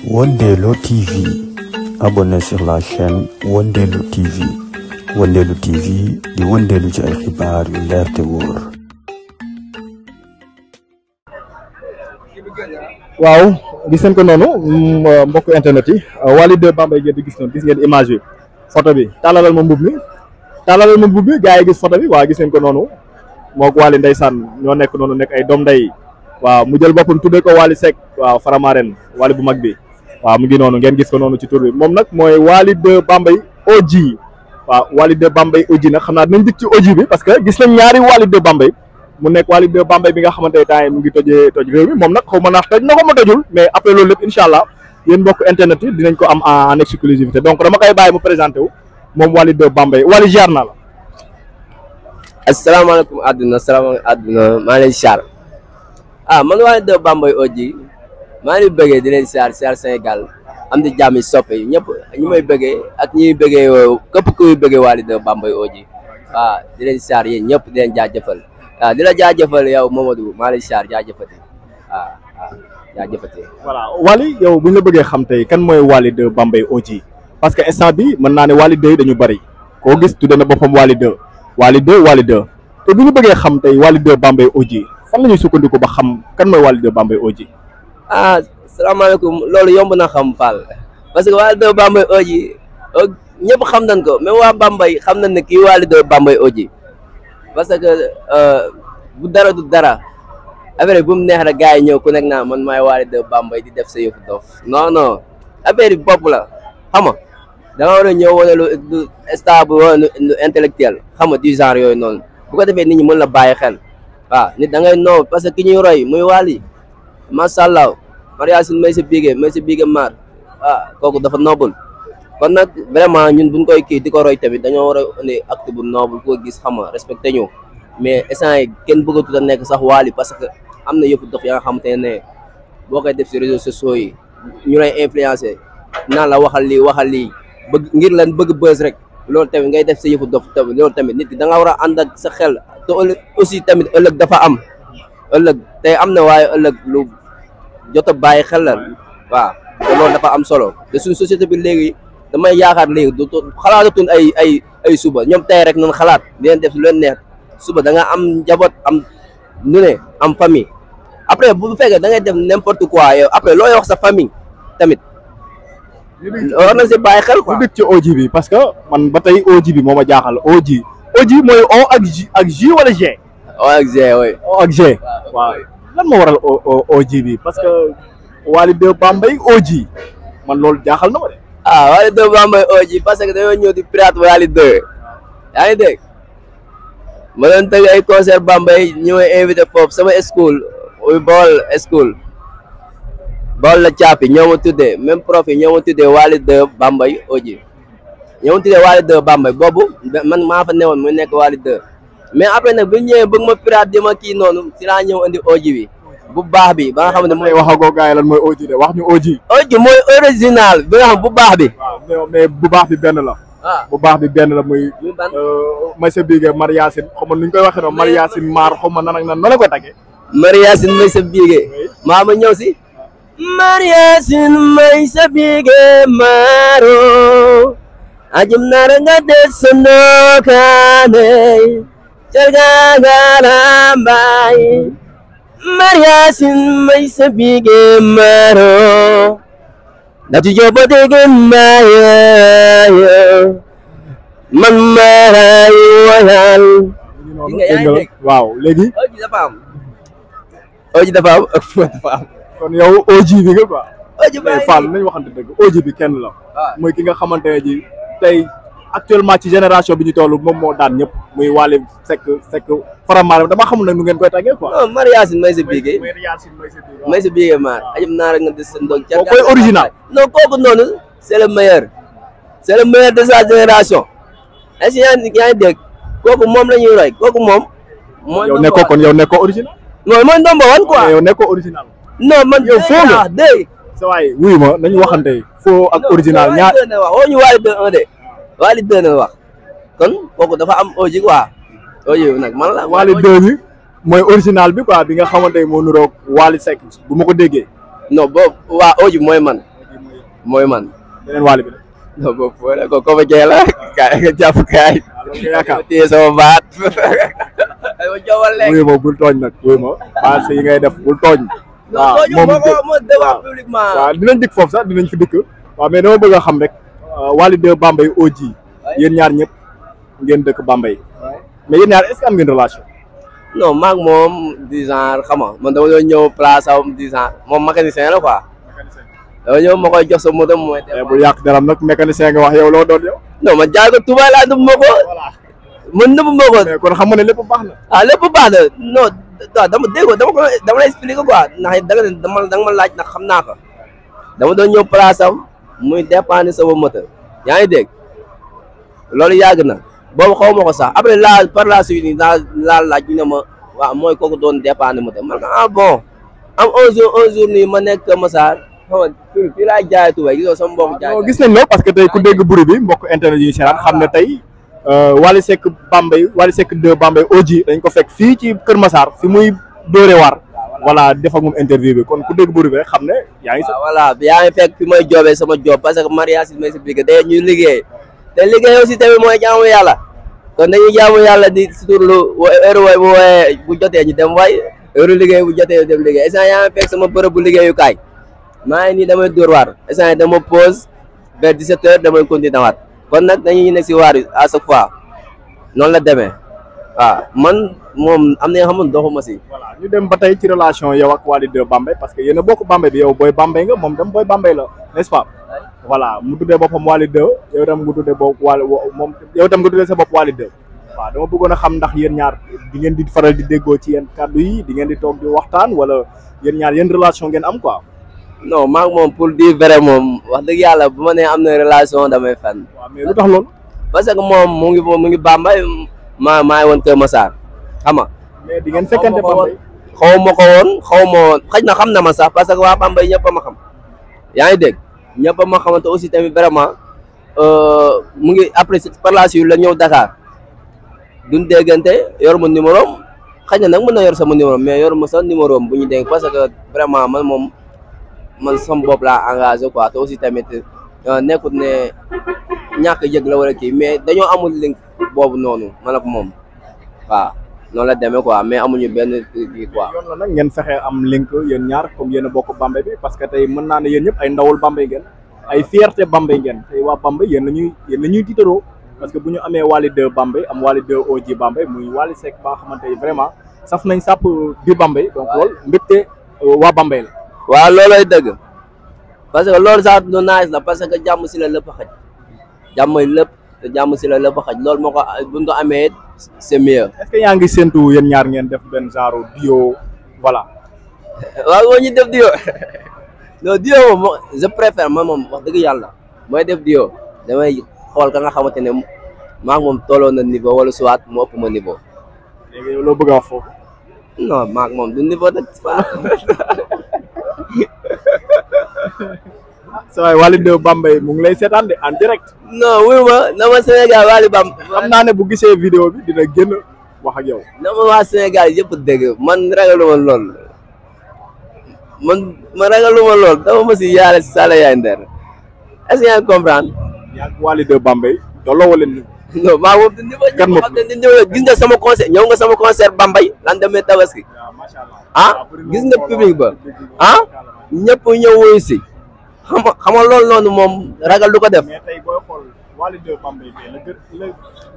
Wondelo TV. Abonnez sur la chaîne Wondelo TV. Wondelo TV di wondelu ci ay xibaar yu leer te wóor. waaw gis ngeen ko noonu mbokk internet yi Wally 2 Bambey ngeen di gis noonu gis ngeen image bi photo bi tàllalal ma mbub mi gars yi gis photo bi waaw gis ngeen ko noonu mook Wally ndeysaan ñoo nekk noonu nekk ay doom ndey waaw mu jël boppam tuddee ko Wally Seck waaw Faramaren Wally bu mag bi waaw mu ngi noonu ngeen gis ko noonu ci tur bi moom nag mooy Wally 2 Bambey OG waaw Wally 2 Bambey OG nag xam naa dinañ dikk ci OG bi parce que gis nañ ñaari Wally 2 Bambey mu nekk Wally 2 Bambey bi nga xamante ne temps yi mu ngi toj réew mi moom nag xaw ma naax toj na ko ma tojul mais après loolu lépp incha allah yéen mbokk internet yi dinañ ko am en exclusivité donc dama koy bàyyi mu présenté wu moom Wally 2 Bambey Wally ziar naa la. asalaamaaleykum àdduna maa ngi lay ziar man Wally 2 Bambey OG maa ngi bëggee di leen ziar Sénégal am di jàmm yi soppe yi ñëpp ñi may bëggee ak ñi bëggee képp kuy bëggee Wally 2 Bambey OG waaw di leen ziar yéen ñëpp di leen jaajëfal. waaw di la jaajëfal yow Mamadou maa lay siyaar jaajëfati waaw jaajëfati. voilà Wally yow bu ñu la bëggee xam tey kan mooy Wally 2 Bambey OG parce que instant bi mën naa ne Wally 2 yi dañu bëri koo gis tudde na boppam Wally 2 te bu ñu bëggee xam tey Wally 2 Bambey OG fan la ñuy sukkandiku ba xam kan mooy Wally 2 Bambey OG. salaamaaleykum loolu yomb na xam Fall parce que Wally 2 Bambey OG ñëpp xam nañ ko même waa Bambey xam nañ ne kii Wally 2 Bambey OG. parce que bu dara du dara affaire bu mu neex rek gars yi ñëw ku nekk naa man maay Wally 2 Bambey di def sa yëfu dof non affaire bi bopp la xam nga da nga war a ñëw wane lu stable wala lu intellectuel xam nga du genre yooyu noonu bu ko defee nit ñi mën la bàyyi xel waaw nit da ngay noo parce que ki ñuy roy muy Wally macha allah mariasin may sa bigé maar kooku dafa noble kon nag vraiment ñun buñ koy kii di ko roy tamit dañoo war a indi acte bu noble ko gis xam nga respecté ñu mais instant yi kenn bëggatu a nekk sax Wally parce que am na yëfu dof ya nga xamante ne boo koy def si réseaux sociaux yi ñu lay influencé naan la waxal lii bëgg ngir lan bëgg buzz rek loolu tamit ngay def sa yëfu dof tamit loolu tamit nit ki da nga war a ànd ak sa xel te ëllëg aussi tamit ëllëg dafa am ëllëg tey am na waaye ëllëg lu jot a bàyyi xel la waaw te loolu dafa am solo te suñ société bi léegi damay yaakaar léegi du xalaatatuñ ay suba ñoom tey rek noonu xalaat di leen def lu leen neex suba da nga am njaboot am nu ne am famille après bu fekkee da ngay def n'importe quoi yow après looy wax sa famille tamit war na si bàyyi xel quoi. ñu dëkk ci OG bi parce que man ba tey OG bi moo ma jaaxal OG mooy O ak J wala G. O ak G oui. O ak G waaw lan moo waral OG bi parce que Wally 2 Bambey OG man loolu jaaxal na ma de. Wally 2 Bambey OG parce que dañoo ñëw di pirate Wally 2 yaa ngi dégg ma doon tëgg ay concert Bambey ñu may invité foofu sama school muy Baol la caapi ñoo ma tuddee même prof yi ñoo ma tuddee Wally 2 Bambey OG ñoo ma tuddee Wally 2 Bambey boobu man maa fa newoon mu nekk Wally 2 mais après nag bi ñëwee bëgg ma pirate di ma kii noonu si laa ñëw andi OG bi bu baax bi ba nga xam ne mooy waxagoo gars yi lan mooy OG de wax ñu OG. OG mooy original bi nga xam bu baax bi. waaw mais bu baax bi benn la. bu baax bi benn la muy. may sa biige mariasin xaw ma nu ñu koy waxee noonu mariasin maar xaw ma nan ak nan la koy tàggee. mariasin may sa biige. maa ma ñëw si. mariasin may sa biige maaro. ajum nara nga des sa nookaane. cargagala mbaay. mariasin may sa biige maaro. dati jobo dege maayo man maarayu wayal. waaw léegi. OG dafa am ak Fouta dafa am. kon yow OG bi nga quoi. OG mais Fall nañu waxante dëgg OG bi kenn la. mooy ki nga xamante ne ji tey actuellement ci génération bi ñu toll moom moo daan ñëpp muy Wally Seck Faramaren dama xamul nag nu ngeen koy tàggee quoi. non mariasin may sa biige. may sa biige maar ajum naa rek nga des sa ndong. kooku koy original. non kooku noonu c'est le meilleur de sa génération. est-ce que yaa ngi dégg kooku moom la ñuy roy kooku moom. mooy yow nekkoo kon yow nekkoo original. non mooy number one quoi. yow nekkoo original. non man yow foo nga dégg. sa waay wuyu ma nañu waxante foo ak original ñaar woo ñu Wally 2 1 de Wally 2 na wax kon kooku dafa am OG quoi OG nag man la. Wally 2 bi mooy original bi quoi bi nga xamante ne moo nuroog Wally Seck bu ma ko déggee. non boobu waa Oji mooy man mooy man. beneen Wally bi. non boobu foo ne ko comédien la kaay nga jàpp kaay. loolu nga yaakaar téye sama baat. aywa joowal lekk. wuyu ma bul tooñ nag wuyu ma parce yi ngay def bul tooñ. waaw moom moo débat publiquement. waaw dinañ dikk foofu sax dinañ fi dikk. waaw mais dama bëgg a xam rek Wally 2 Bambey OG yéen ñaar ñëpp ngeen dëkk Bambey mais yéen ñaar est-ce que am ngeen relation. non maag moom du genre xam nga man dama doon ñëw place am du genre moom mécanicien la quoi. dama ñëw ma koy jox sa moto mooy. bul yàq daram nag mécanicien nga wax yow loo doon yow. non man jaay ko Touba laa nëbb ma ko. man nëbb ma ko. mais kon xam nga ne lépp baax na. ah lépp baax na non dama dégg dama lay expliquer quoi ndax da nga ma laaj nag xam naa ko. dama doon ñëw place am muy dépanner sama moto yaa ngi dégg loolu yàgg na boobu xaw ma ko sax après par la suite nii laa laaj ñu ne ma waaw mooy kooku doon dépanner moto man ah bon am un jour nii ma nekk Massar xaw ma fii laa jaay Touba gisoo sama mbokk jaay. gis nañ la parce que tey ku dégg bruit bi mbokk internet yi seetaan xam ne tey Wally Seck Bambey Wally Seck 2 Bambey OG dañ ko fekk fii ci Kër Massar fi muy dóore waar. voilà def ak moom interview bi kon ku dégg bruit bi rek xam ne yaa ngi. voilà yaa ngi fekk fi may joobee sama job parce que mariage bi may expliqué day ñuy liggéey te liggéey aussi tamit mooy jaamu yàlla kon dañuy jaamu yàlla di suturlu heure way bu wooyee bu jotee ñu dem way heure liggéey bu jotee ñu dem liggéey instant yaa ngi fekk sama bërëb bu liggéeyukaay maa ngi nii damay dóor waar instant dama pause vers 17 heures damay continuer dawaat kon nag dañuy nekk si waar yi à chaque fois noonu la demee waaw man moom am na yoo xam ne doxuma si. voilà ñu dem ba tey ci relation yow ak Wally 2 Bambey parce que yéen a bokk Bambey bi yow booy Bambey nga moom dem booy Bambey la n'est-ce pas. voilà mu tuddee boppam Wally 2 yow itam nga tuddee bopp Wally moom yow itam nga tuddee sa bopp Wally 2. waaw dama bëggoon a xam ndax yéen ñaar di ngeen di faral di déggoo ci yéen kàddu yi di ngeen di toog di waxtaan wala yéen ñaar yéen relation ngeen am quoi. non maag moom pour dire vrai moom wax dëgg yàlla bu ma nee am na relation damay fen. waaw mais lu tax loolu. parce que moom mu ngi Bambey maa ngi woon Kër Massar xam nga. mais di ngeen fekkante Bambey. xaw ma ko woon xëy na xam na ma sax parce que waa Bambey ñëpp a ma xam yaa ngi dégg ñëpp a ma xamante aussi tamit vraiment mu ngi après par la suite la ñëw Dakar duñ déggante yor ma numéro am xëy na nag mën na yor sama numéro mais yor ma sax numéro am bu ñu dégg parce que vraiment man sama bopp laa engagé quoi te aussi tamit nekkut ne ñàkk yëg la wala kii mais dañoo amul link boobu noonu man ak moom waaw noonu la demee quoi mais amuñu benn kii quoi. yoon la nag ngeen fexe am link yéen ñaar comme yéen a bokk Bambey bi parce que tey mën naa ne yéen ñëpp ay ndawul Bambey ngeen ay fierté Bambey ngeen tey waa Bambey yéen la ñuy tiitaroo parce que bu ñu amee Wally 2 Bambey am Wally 2 OG Bambey muy Wally Seck ba nga xamante ni vraiment saf nañ sàpp biir Bambey donc loolu mbégte waa Bambey la. waaw loolooy dëgg parce que loolu sax lu nice la parce que jàmm si la lépp xaj jàmm lépp te jàmm si la lépp xaj loolu moo ko buñ ko amee c'est mieux. est-ce que yaa ngi séntu yéen ñaar ngeen def benn genre duo voilà. waaw moo ñu def duo non duo moom je préfère man moom wax dëgg yàlla mooy def duo damay xool ka nga xamante ne maa moom tolloo na niveau wala soit mu ëpp ma niveau. léegi yow loo bëgg a wax foofu. non maa moom du niveau nag. sa waay Wally 2 Bambey mu ngi lay seetaan de en direct. non wuyu ma na ma Sénégal Wally Bambey. xam naa ne bu gisee vidéo bi dina génn wax ak yow. na ma waa Sénégal yëpp dégg man ragaluma lool man ragaluma lool dama ma si yaale si Sala yaay Nder est-ce que yaa ngi comprendre. yaa ngi Wally 2 Bambey tolloo wala ni. non maa moom du niveau. kan moo gis nga sama concert ñëw nga sama concert Bambey lan demee Tabaski. ah gis nga public ba ah ñëpp ñëw wuyu si. xam nga loolu noonu moom ragal du ko def. mais tey booy xool Wally 2 Bambey bi la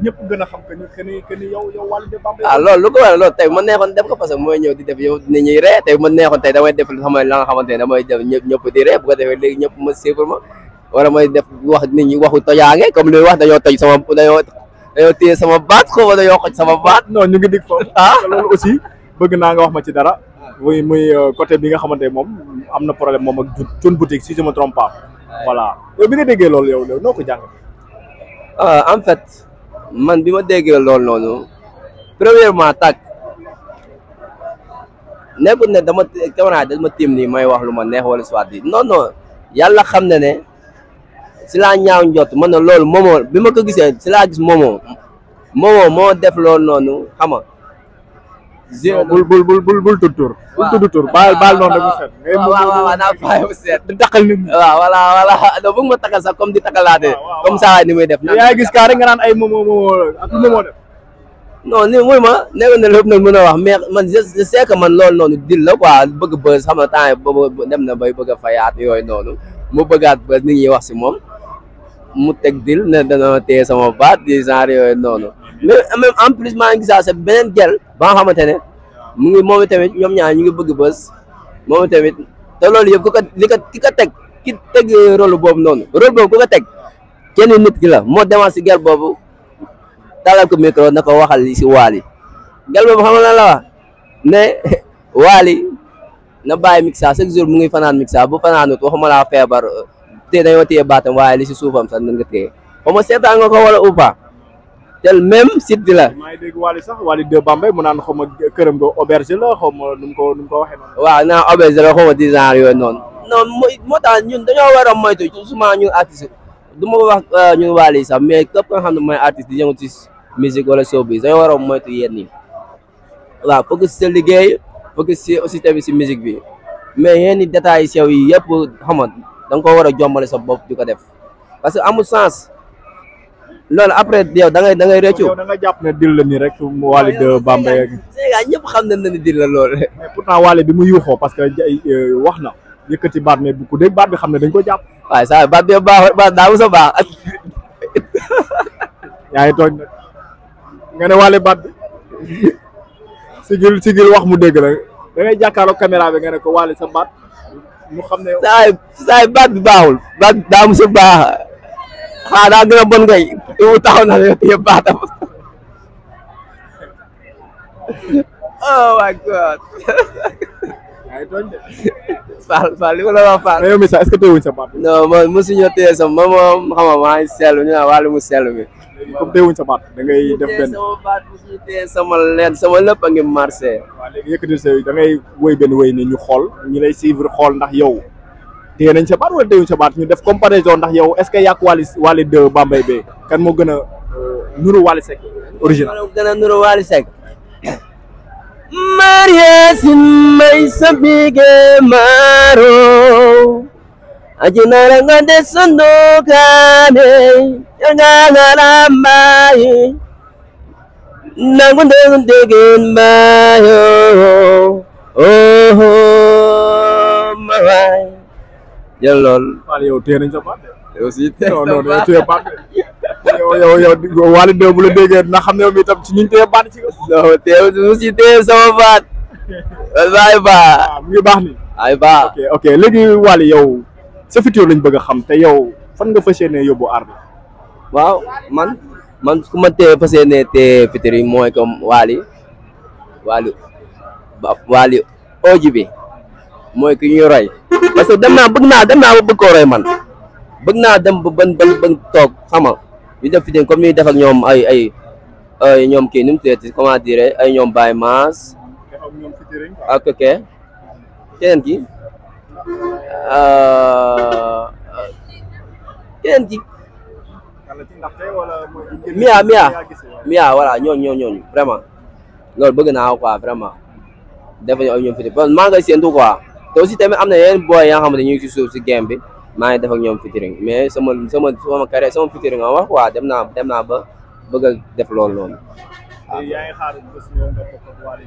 ñëpp gën a xam que ni yow Wally 2 Bambey. ah loolu lu ko waral loolu tey man neexoon def ko parce que mooy ñëw di def yow nit ñuy ree tey man neexoon tey damay def lu xam la nga xamante ne damay def ñëpp di ree bu ko defee léegi ñëpp ma suivre ma wala may def wax nit ñi waxu tojaange comme li wax dañoo toj dañoo téye sama baat xaw ma dañoo xoj sama baat. non ñu ngi dig foofu. loolu aussi bëgg naa nga wax ma ci dara. muy côté bi nga xamante ne moom am na problème moom ak Thioune Boutique si je me trompe pas. voilà yow bi nga déggee loolu yow noo ko jàng. en fait man bi ma déggee loolu noonu premièrement tàgg nekkul ne caméra dama tiim nii may wax lu ma neex wala soit bi non yàlla xam na ne si laa ñaaw njott man na loolu moomoo bi ma ko gisee si laa gis moomoo moo def loolu noonu xam nga zéro bul tudd tur. bul tudd tur baal noonu rek mu set. waaw naa bàyyi mu set. di takkal nit ñi. waaw voilà donc bëgg ma takkal sax comme di takkalaate comme ça ni muy def. yaa gis kaa rek nga naan ay momo ak lu momo def. non ni muy ma nekk na lépp nag mën a wax mais man je sais que man loolu noonu dil la quoi bëgg buzz xam na temps yi boobu dem na bay bëgg a fayaat yooyu noonu mu bëggaat buzz nit ñi wax si moom mu teg dil ne dana téye sama baat di genre yooyu noonu mais même en plus maa ngi gisaa sa beneen gel ba nga xamante ne mu ngi moom tamit ñoom ñaar ñu ngi bëgg buzz moom tamit te loolu yëpp ki ko teg rôle boobu noonu rôle boobu ku ko teg kenn nit ki la moo demal si gel boobu talal ko micro na ko waxal li si Wally gel boobu xam na la wax ne Wally na bàyyi mixa chaque jour mu ngi fanaan mixa bu fanaanut waxuma laa feebar te dañoo téye baatam waaye li si suufam sax nan nga téye xaw ma seetaan nga ko wala ou pas tel même site bi la. maa ngi dégg Wally sax Wally de Bambey mu naan xaw ma këram nga auberge la xaw ma nu mu ko waxee noonu. waaw naa auberge la xaw ma 10 ans yooyu noonu. non moo tax ñun dañoo war a moytu souvent ñun artiste du ma wax ñun Wally sax mais képp nga xam ne mooy artiste di yëngu ci musique wala showbiz dañoo war a moytu yéen ñi waaw focus si sa liggéey focus si aussi tamit si musique bi mais yenn détails sew yi yëpp xam nga da nga ko war a jombale sa bopp di ko def parce que amul sens loolu après yow da ngay rëccu. yow da nga jàpp ne dil la nii rek Wally de Bambey. Sénégal ñëpp xam nañ ne ni dil la loolu. mais pourtant Wally bi mu yuuxoo parce que wax na yëkkati baat mais bu ko dégg baat bi xam ne dañ ko jàpp. waaye saa baat bi baax daa mos a baax. yaa ngi tooñ nag nga ne Wally baat bi sigil wax mu dégg la da ngay jàkkaarloo caméra bi nga ne ko Wally sa baat mu xam ne. saa baat bi baaxul baat daa mos a baax daa gën a bon ngay mu taxaw na yow téye baatam. oh my god. yaa ngi tooñ de. Fall li ma la wax Fall. mais yow mi sax est-ce que téyewuñ sa baat. non man mosuñu téye sama moom xam nga maa ngi seetlu ñu naan Wally mu seetlu mi. comme téyewuñ sa baat da ngay def benn. sama baat mosuñu téye sama leen sama lépp a ngi marché. waaw léegi yëkkati sa da ngay woy benn woy ni ñu xool ñu lay suivre xool ndax yow téye nañ sa baat wala téyewuñ sa baat ñu def comparaison ndax yow est-ce que yàq Wally de Bambey be kan moo gën a nuru Wally Seck original. gën a nuru Wally Seck. Maria simay sabige maro ajinara ngade sondokane yangana mai nangunde ngegen bayo oh mai yalol Fall yow téye nañ sa baat aussi non yow téye baat yow Wally de bu la déggee na xam ne yow mi tam ci ñun téye baat ci non teew aussi téye sama baat waay baax mu ngi baax ni ay baax ok léegi Wally yow sa futur lañ bëgg a xam te yow fan nga fas yéene yóbbu aar bi. waaw man ku ma tee fas yéene te futur yi mooy comme Wally oji bi mooy ki ñuy roy parce que dem naa ba bëgg koo roy man bëgg naa dem ba ban toog xama ñu def fi comme ñuy def ak ñoom ay ñoom kii nu mu tuddati comment dire ay ñoom Baye Mass ak keneen ki Mia voilà ñooñu vraiment loolu bëgg naa quoi vraiment def ak ñoom fi parce que maa ngay séntu quoi te aussi tamit am na yeneen boy yaa xam ne ñu ngi si suuf si game bi maa ngi def ak ñoom featuring mais sama carrière sama featuring nga wax quoi dem naa ba bëgg a def loolu noonu. waaw yaa ngi xaar bés ñëw nga bokk ak Wally.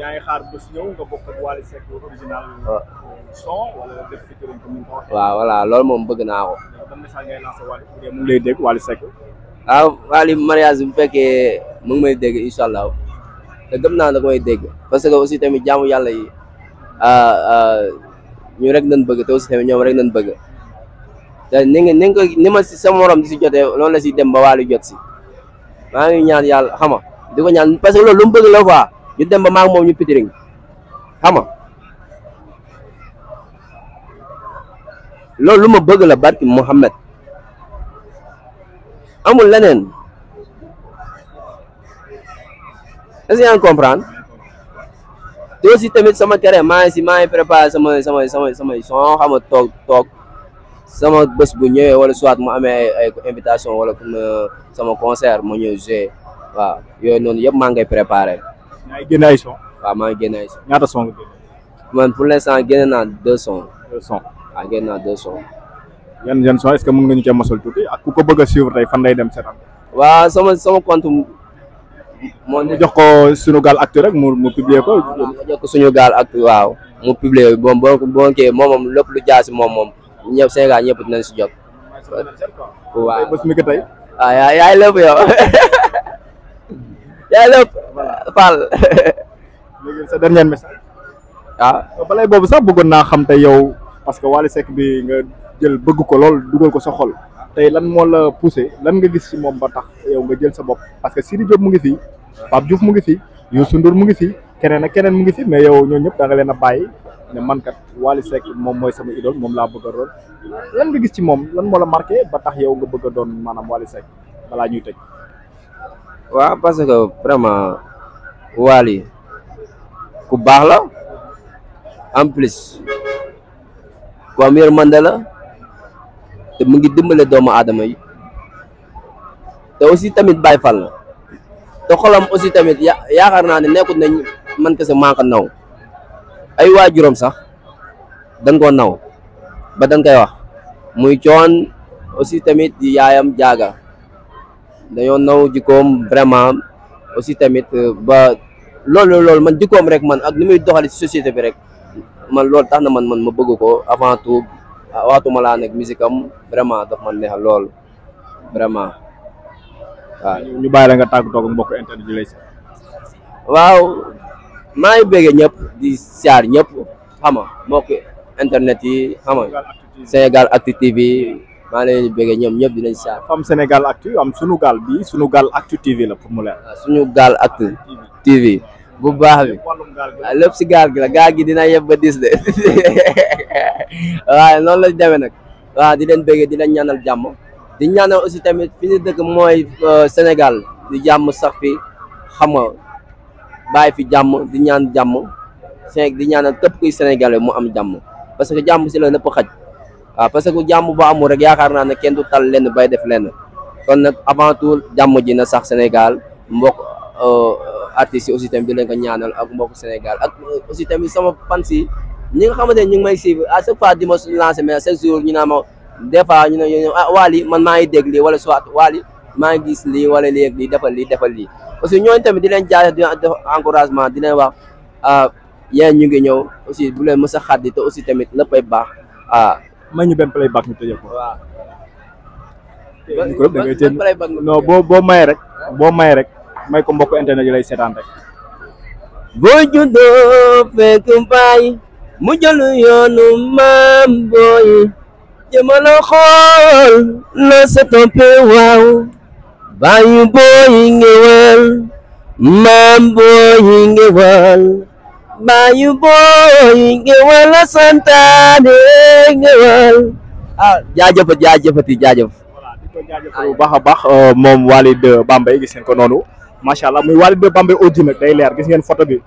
yaa ngi xaar bés ñëw nga bokk ak Wally Seck original. son wala def featuring comme ni nga ko waxee. waaw voilà loolu moom bëgg naa ko. ban message ngay lancer Wally pour mu ngi lay dégg Wally Seck. waaw Wally mariage bu fekkee mu ngi may dégg incha allah te gëm naa da koy dégg parce que aussi tamit jaamu yàlla yi. ñu rek nañ bëgg te aussi tamit ñoom rek nañ bëgg te ni ma si sama morom di si jotee loolu la si dem ba Wally jot si maa ngi ñaan yàlla xam nga di ko ñaan parce que loolu lu mu bëgg la quoi ñu dem ba maag moom ñu featuring xam nga loolu lu ma bëgg la barki Mouhamed amul leneen est-ce que yaa ngi comprendre te aussi tamit sama carrière maa ngi préparé samay son xam nga toog sama bés bu ñëwee wala soit mu amee ay invitation wala sama concert mu ñëw jouer waaw yooyu noonu yëpp maa ngay préparé yaa ngi génne ay son. waaw maa ngi génne ay son. ñaata son nga génne. man pour l'instant génne naa 2 sons. 2 sons. waaw génne naa 2 sons. yan son est-ce que mën nga ñu cee mosal tuuti ak ku ko bëgg a suivre tey fan lay dem seetaan. waaw sama compte moo ñu jox ko Sunugal Actu rek mu publier ko. jox ko Sunugal Actu waaw mu publier boo kii moom lépp lu jaasi moom ñëpp Sénégal ñëpp dinañ si jot. waaw bés mi ko tey. waaw yaay lépp yow yaay lépp Fall. léegi sa dernier message. balay boobu sax bëggoon naa xam tey yow parce que Wally Seck bi nga jël bëgg ko lool dugal ko sa xol tey lan moo la poussé lan nga gis ci moom ba tax yow nga jël sa bopp parce que Sidi Diop mu ngi fii Pape Diouf mu ngi fii Youssou Ndour mu ngi fii keneen ak keneen mu ngi fii mais yow ñoo ñëpp da nga leen a bàyyi ne man kat Wally Seck moom mooy sama idole moom laa bëgg a doon lan nga gis ci moom lan moo la marqué ba tax yow nga bëgg a doon maanaam Wally Seck balaa ñuy tëj. waaw parce que vraiment Wally ku baax la en plus ku am yërmande la te mu ngi dimbale doomu aadama yi te aussi tamit Baay Fall la te xolam aussi tamit yaakaar naa ne nekkut nañ man kese maa ko naw ay waajuram sax dañ koo naw ba dañ koy wax muy coon aussi tamit di yaayam jaaga dañoo naw jikkoom vraiment aussi tamit ba loolu man jikkoom rek man ak ni muy doxali ci société bi rek man loolu tax na man ma bëgg ko avant tout waxtuma laa nekk musique am vraiment daf man neexal loolu vraiment waaw. ñu bàyyi la nga tàggatoo ak mbokk internet yi lay seet. waaw maa ngi bëggee ñëpp di siyaar ñëpp xam nga mbokk internet yi xam nga Sénégal Actu TV maa ngi leen di bëggee ñëpp di leen siyaar. am Sénégal Actu am Sunugal bi Sunugal Actu TV la pour mu leer. Sunugal Actu TV bu baax bi lépp si gaal gi la gaal gi dina yeb ba 10 de waaw noonu la demee nag waaw di leen bëggee di leen ñaanal jàmm di ñaanal aussi tamit fi ñu dëkk mooy Sénégal di jàmm sax fi xam nga bàyyi fi jàmm di ñaan jàmm di ñaanal képp kuy sénégalais mu am jàmm parce que jàmm si la nëpp xaj waaw parce que jàmm ba amul rek yaakaar naa ne kenn du tal lenn bay def lenn kon nag avant tout jàmm ji na sax Sénégal mbokk artistes yi aussi tamit di leen ko ñaanal ak mbokk Sénégal ak aussi tamit sama fans yi ñi nga xamante ne ñu ngi may suivre à chaque fois di ma lancer mais chaque jour ñu naan ma des fois ñu ne Wally man maa ngi dégg lii wala soit Wally maa ngi gis lii wala lii lii defal lii aussi ñooñu tamit di leen jaay di def encouragement di leen wax yéen ñu ngi ñëw aussi bu leen mës a xaddi te aussi tamit léppay baax may ñu benn playback ñu tëjee ko. waaw. non boo may rek may ko mbokk internet yi lay seetaan rek. boo juddoo fekk baay mu jël yoonu maam booy jëmale xool la sa toppee waaw baayu booy ngewal maam booy ngewal baayu booy ngewal la santaane ngewal jaajëfati jaajëf. voilà di ko jaajëfal bu baax a baax moom Wally de Bambey gis ngeen ko noonu macha allah muy Wally de Bambey audio nag day leer gis ngeen photo bi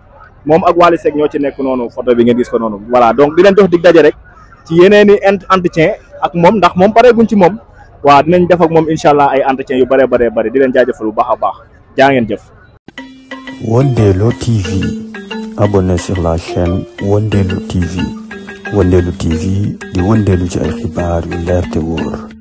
moom ak Wally Seck ñoo ci nekk noonu photo bi ngeen gis ko noonu voilà donc di leen jox dig daje rek ci yeneeni entretien ak moom ndax moom pareeguñ ci moom waaw dinañ def ak moom incha allah ay entretien yu bëree bëri di leen jaajëfal bu baax a baax jaa ngeen jëf. Wondelo TV, abonnez sur la chaîne Wondelo TV. Wondelo TV di wëndeelu ci ay xibaar yu leer te wóor.